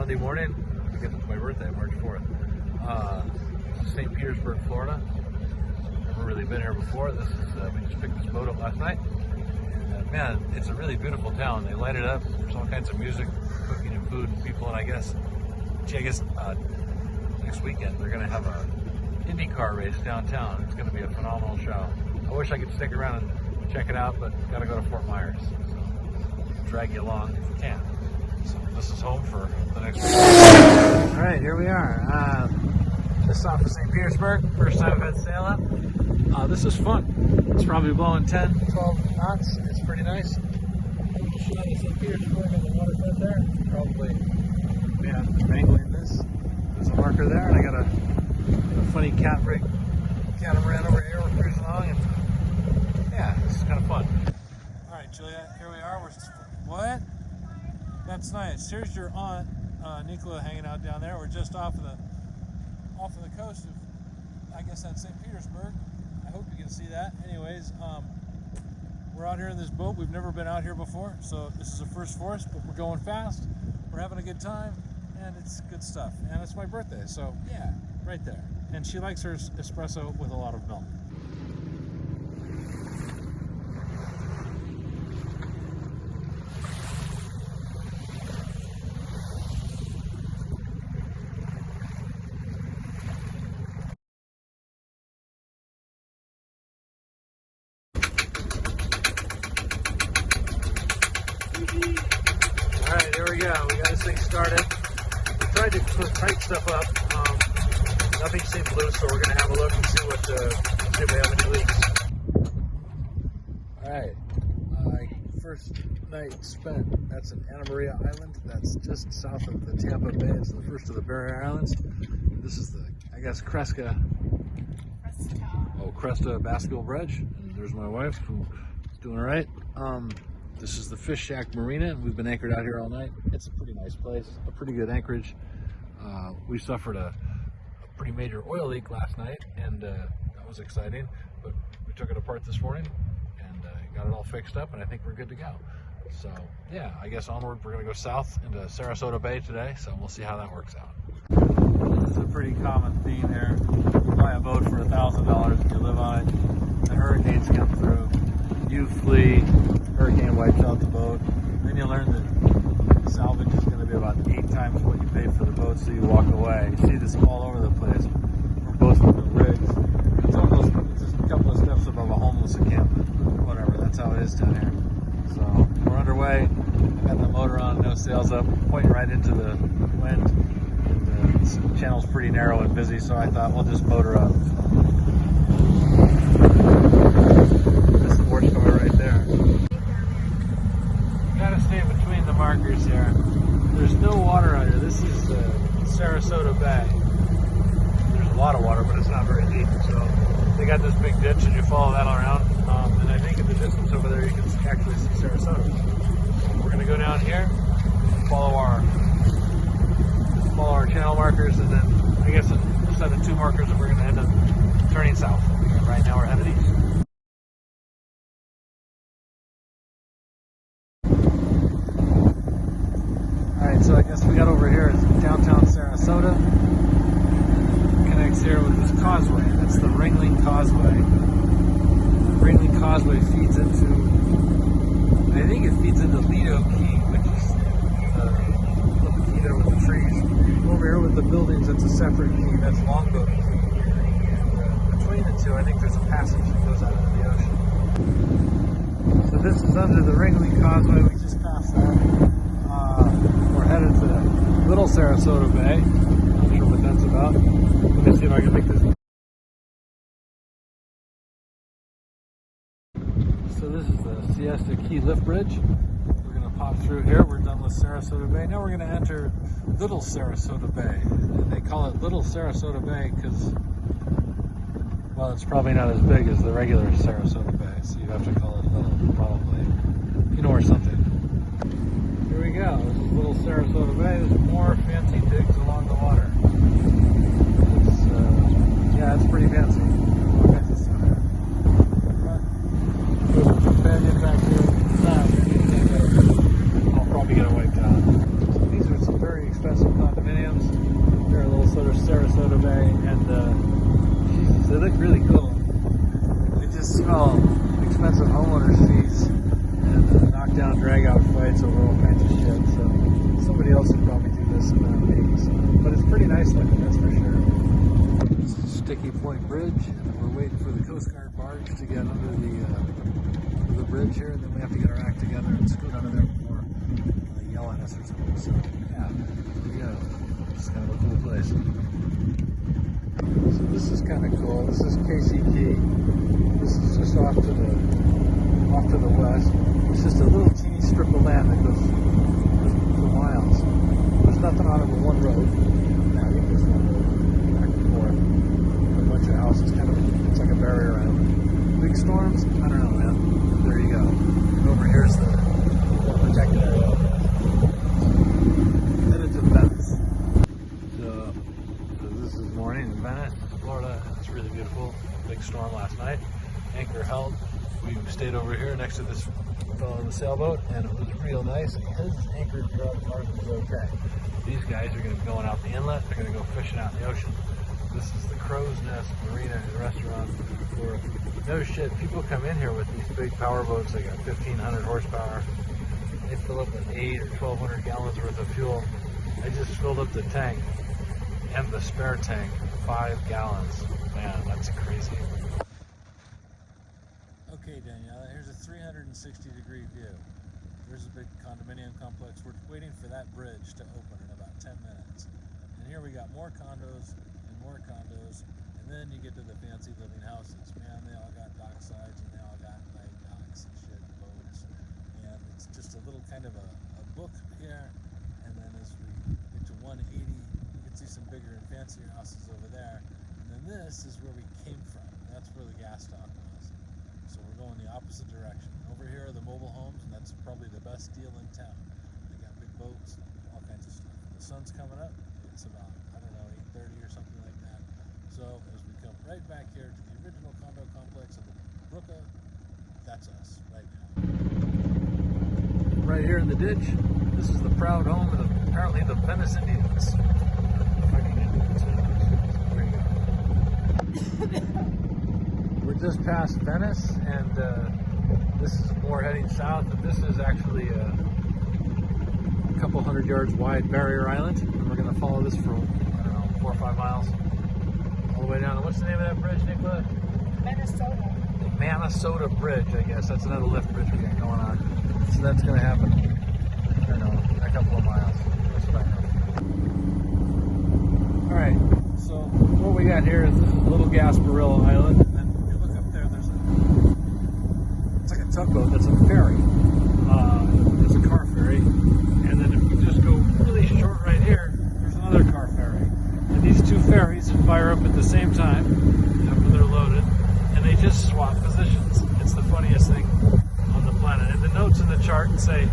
Monday morning, because it's my birthday, March 4th. St. Petersburg, Florida. Never really been here before. This is we just picked this boat up last night. And, man, it's a really beautiful town. They light it up. There's all kinds of music, cooking and food and people. And I guess next weekend they're going to have a IndyCar race downtown. It's going to be a phenomenal show. I wish I could stick around and check it out, but got to go to Fort Myers. So drag you along if you can. So this is home for the next week. All right, here we are. Just off of St. Petersburg. First time I've had sail up. This is fun. It's probably blowing 10, 12 knots. It's pretty nice. Shot of St. Petersburg on the waterfront there. Probably, yeah, wrangling this. There's a marker there, and I got a funny cat rig catamaran over here. We're cruising along, and yeah, this is kind of fun. All right, Julia, here we are. What? That's nice. Here's your aunt, Nicola, hanging out down there. We're just off of the coast of, I guess that's St. Petersburg. I hope you can see that. Anyways, we're out here in this boat. We've never been out here before, so this is a first for us, but we're going fast. We're having a good time, and it's good stuff. And it's my birthday, so yeah, right there. And she likes her espresso with a lot of milk. Alright, here we go. We got this thing started. We tried to tighten stuff up. Nothing seemed loose, so we're going to have a look and see if we have any leaks. Alright, first night spent. That's in Anna Maria Island. That's just south of the Tampa Bay. It's the first of the Barrier Islands. This is the, I guess, Cresta Basketball Bridge. And there's my wife, who's doing all right. This is the Fish Shack Marina, and we've been anchored out here all night. It's a pretty nice place, a pretty good anchorage. We suffered a pretty major oil leak last night, and that was exciting, but we took it apart this morning and got it all fixed up, and I think we're good to go. So yeah, I guess onward. We're going to go south into Sarasota Bay today, so we'll see how that works out. This is a pretty common theme here. You buy a boat for $1,000 and you live on it. The hurricanes come through, you flee, hurricane wipes out the boat. Then you learn that salvage is going to be about 8 times what you paid for the boat, so you walk away. You see this all over the place. We're both with the rigs. It's just a couple of steps above a homeless encampment. Whatever, that's how it is down here. So we're underway. I got the motor on, no sails up, pointing right into the wind. And this channel's pretty narrow and busy, so I thought we'll just motor up. This is the war story right there. Gotta stay between the markers here. There's no water out here. This is Sarasota Bay. There's a lot of water, but it's not very deep. So they got this big ditch, and you follow that around. And I think in the distance over there, you can actually see Sarasota. We're gonna go down here, follow our channel markers, and then I guess a set of 2 markers, and we're gonna end up turning south. Right now, we're headed east. So I guess we got over here is downtown Sarasota. Connects here with this causeway. That's the Ringling Causeway. The Ringling Causeway feeds into, I think it feeds into Lido Key, which is the key there with the trees. Over here with the buildings, it's a separate key. That's Longboat Key. And between the two, I think there's a passage that goes out into the ocean. So this is under the Ringling Causeway. We just passed that. We're headed to Little Sarasota Bay. Not sure what that's about. Let me see if I can make this. So this is the Siesta Key Lift Bridge. We're going to pop through here. We're done with Sarasota Bay. Now we're going to enter Little Sarasota Bay. And they call it Little Sarasota Bay because, well, it's probably not as big as the regular Sarasota Bay. So you have to call it Little, probably. You know, or something. Here we go. This is Little Sarasota Bay. There's more fancy digs along the water. Yeah, it's pretty fancy. All kinds of stuff there. There's a companion back here. I'll probably get it wiped out. So these are some very expensive knockdown, drag-out fights over all kinds of shit. So somebody else would probably do this and not me. So. But it's pretty nice looking, that's for sure. This is Sticky Point Bridge, and we're waiting for the Coast Guard barge to get under the bridge here, and then we have to get our act together and scoot under there before they yell at us or something. So yeah, here we go. It's kind of a cool place. So this is kind of cool. This is Casey Key. This is just off to the west. It's just a little teeny strip of land that goes for miles. There's nothing on it but one road. Now you can just one road back and forth. A bunch of houses, it's like a barrier around. Big storms? I don't know, man. There you go. And over here's the protected area. Then into Venice. So this is morning in Venice, Florida. It's really beautiful. Big storm last night. Anchor held. We stayed over here next to this fellow in the sailboat, and it was real nice. His anchor drop part was okay. These guys are going to be going out the inlet. They're going to go fishing out in the ocean. This is the Crow's Nest Marina and Restaurant, where no shit, people come in here with these big power boats. They got 1,500 horsepower. They fill up with 800 or 1,200 gallons worth of fuel. I just filled up the tank and the spare tank, 5 gallons. Man, that's crazy. Okay, Danielle, here's a 360-degree view. There's a big condominium complex. We're waiting for that bridge to open in about 10 minutes. And here we got more condos and more condos, and then you get to the fancy living houses. Man, they all got dock sides, and they all got like docks and shit, boats. And it's just a little kind of a book here. And then as we get to 180, you can see some bigger and fancier houses over there. And then this is where we came from. That's where the gas dock was. So we're going the opposite direction. Over here are the mobile homes, and that's probably the best deal in town. They got big boats, all kinds of stuff. The sun's coming up. It's about, I don't know, 8:30 or something like that. So as we come right back here to the original condo complex of the Brooka, that's us right now. Right here in the ditch, this is the proud home of apparently the Venice Indians. Fighting Indians. There you go. We're just past Venice, and this is more heading south, and this is actually a couple hundred yards wide barrier island, and we're going to follow this for, I don't know, 4 or 5 miles all the way down. What's the name of that bridge, Nicola? Minnesota. The Minnesota Bridge, I guess. That's another lift bridge we got going on. So that's going to happen, I don't know, in a couple of miles. That's what I know. Alright, so what we got here is this little Gasparilla Island. Tugboat that's a ferry. There's a car ferry, and then if you just go really short right here, there's another car ferry. And these two ferries fire up at the same time after they're loaded, and they just swap positions. It's the funniest thing on the planet. And the notes in the chart say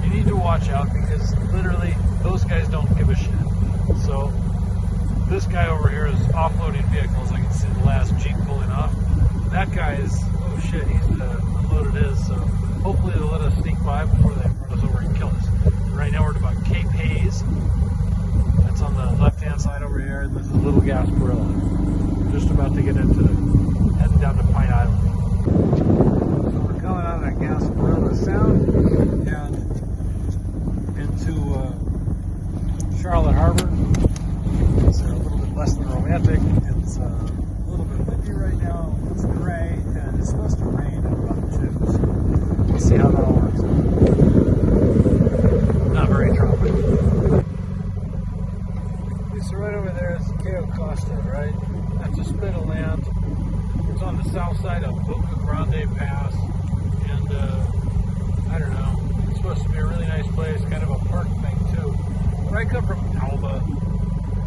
you need to watch out because literally those guys don't give a shit. So this guy over here is offloading vehicles. I can see the last Jeep pulling off. That guy is, oh shit, he's unloaded his, so hopefully they'll let us sneak by before they run us over and kill us. Right now we're at about Cape Hayes. That's on the left-hand side over here, and this is Little Gasparilla. Just about to get into heading down to Pine Island. So we're coming out of Gasparilla Sound and into Charlotte Harbor. It's a little bit less than romantic. It's a little bit windy right now. It's gray, and it's supposed to rain at about 2. So we'll see how that all works out. Not very tropical. So right over there is Cayo Costa, right? That's a spit of land. It's on the south side of Boca Grande Pass, and I don't know. It's supposed to be a really nice place, kind of a park thing too. Where I come from, Alba.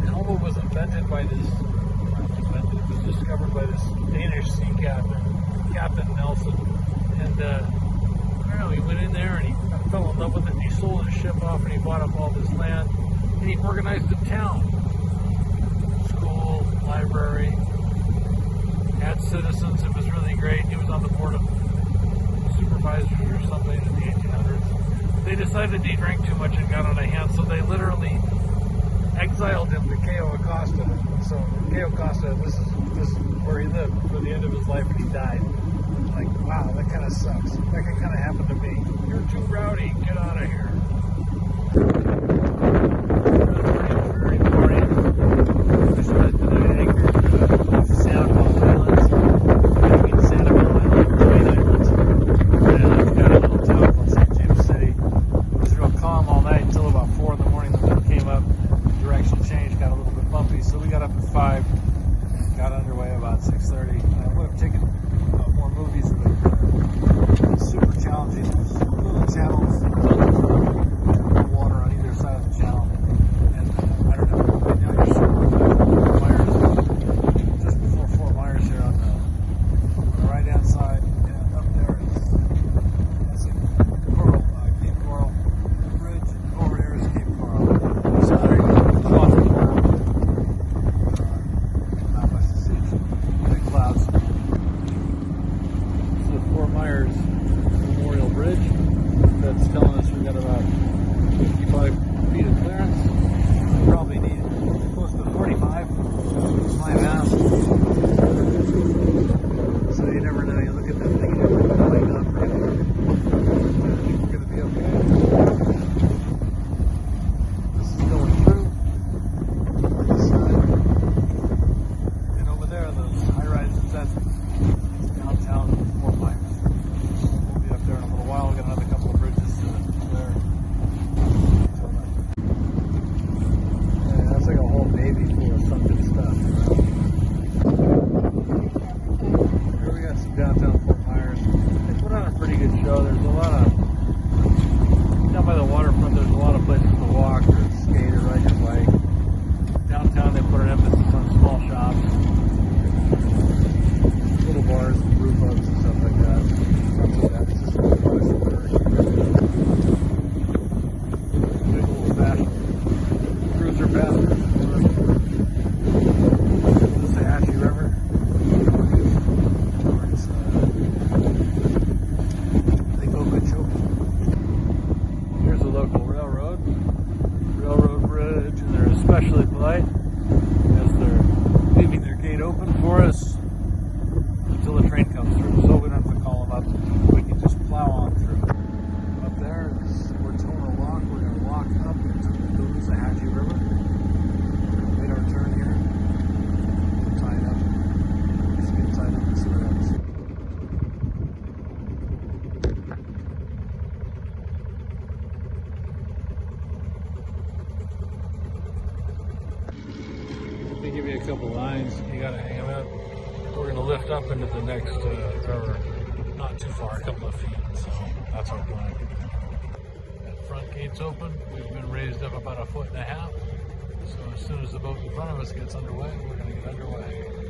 Alba was invented by this. It was discovered by this Danish sea captain, Captain Nelson, and I don't know, he went in there and he fell in love with it, and he sold his ship off and he bought up all this land, and he organized a town, school, library, had citizens. It was really great. He was on the board of supervisors or something in the 1800s. They decided he drank too much and got on a hand, so they literally exiled him to Cayo Costa. So Cayo Costa, this is where he lived for the end of his life, and he died. Like, wow, that kind of sucks. That can kind of happen to me. You're too rowdy. by the waterfront, there's a lot of places to walk or skate or ride your bike. Downtown, they put an emphasis on small shops, little bars, brew pubs, and stuff like that. Not so bad. It's just really close to big old-fashioned cruiser passengers. The River. Towards Lake Okeechobee. Here's the local railroad bridge, and they're especially polite as they're leaving their gate open for us until the train comes through. So we don't have to call them up. We can just plow on through. Up there, we're Toner Walk. We're going to walk up into the Hatchie River. Made our turn here. They give you a couple lines, you gotta hang them out. We're gonna lift up into the next river, not too far, a couple of feet, so that's our plan. That front gate's open, we've been raised up about 1.5 feet, so as soon as the boat in front of us gets underway, we're gonna get underway.